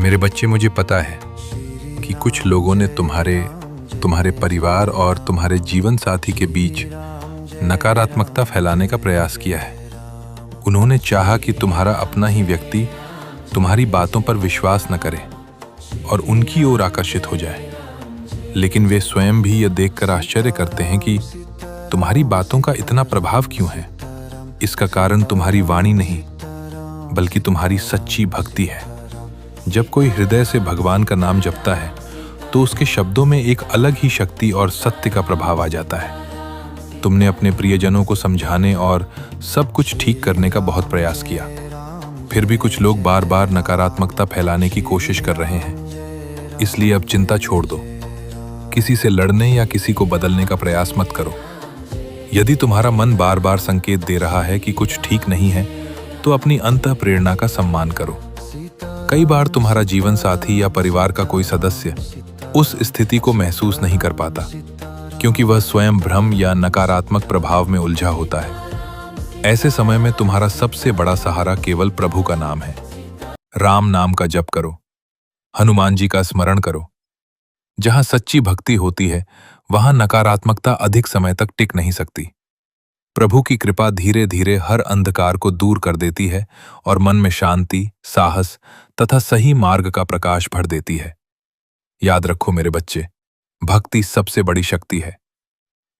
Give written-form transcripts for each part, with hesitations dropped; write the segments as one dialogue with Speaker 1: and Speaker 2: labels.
Speaker 1: मेरे बच्चे, मुझे पता है कि कुछ लोगों ने तुम्हारे परिवार और तुम्हारे जीवन साथी के बीच नकारात्मकता फैलाने का प्रयास किया है। उन्होंने चाहा कि तुम्हारा अपना ही व्यक्ति तुम्हारी बातों पर विश्वास न करे और उनकी ओर आकर्षित हो जाए। लेकिन वे स्वयं भी यह देखकर आश्चर्य करते हैं कि तुम्हारी बातों का इतना प्रभाव क्यों है। इसका कारण तुम्हारी वाणी नहीं, बल्कि तुम्हारी सच्ची भक्ति है। जब कोई हृदय से भगवान का नाम जपता है तो उसके शब्दों में एक अलग ही शक्ति और सत्य का प्रभाव आ जाता है। तुमने अपने प्रियजनों को समझाने और सब कुछ ठीक करने का बहुत प्रयास किया, फिर भी कुछ लोग बार बार नकारात्मकता फैलाने की कोशिश कर रहे हैं। इसलिए अब चिंता छोड़ दो। किसी से लड़ने या किसी को बदलने का प्रयास मत करो। यदि तुम्हारा मन बार बार संकेत दे रहा है कि कुछ ठीक नहीं है, तो अपनी अंतः प्रेरणा का सम्मान करो। कई बार तुम्हारा जीवन साथी या परिवार का कोई सदस्य उस स्थिति को महसूस नहीं कर पाता, क्योंकि वह स्वयं भ्रम या नकारात्मक प्रभाव में उलझा होता है। ऐसे समय में तुम्हारा सबसे बड़ा सहारा केवल प्रभु का नाम है। राम नाम का जप करो, हनुमान जी का स्मरण करो। जहां सच्ची भक्ति होती है, वहां नकारात्मकता अधिक समय तक टिक नहीं सकती। प्रभु की कृपा धीरे धीरे हर अंधकार को दूर कर देती है और मन में शांति, साहस तथा सही मार्ग का प्रकाश भर देती है। याद रखो मेरे बच्चे, भक्ति सबसे बड़ी शक्ति है।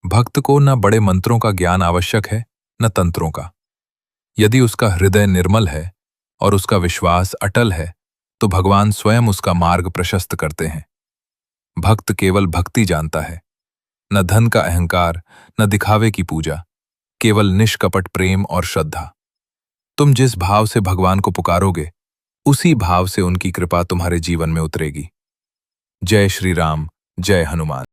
Speaker 1: भक्त को न बड़े मंत्रों का ज्ञान आवश्यक है, न तंत्रों का। यदि उसका हृदय निर्मल है और उसका विश्वास अटल है, तो भगवान स्वयं उसका मार्ग प्रशस्त करते हैं। भक्त केवल भक्ति जानता है, न धन का अहंकार, न दिखावे की पूजा, केवल निष्कपट प्रेम और श्रद्धा। तुम जिस भाव से भगवान को पुकारोगे, उसी भाव से उनकी कृपा तुम्हारे जीवन में उतरेगी। जय श्री राम, जय हनुमान।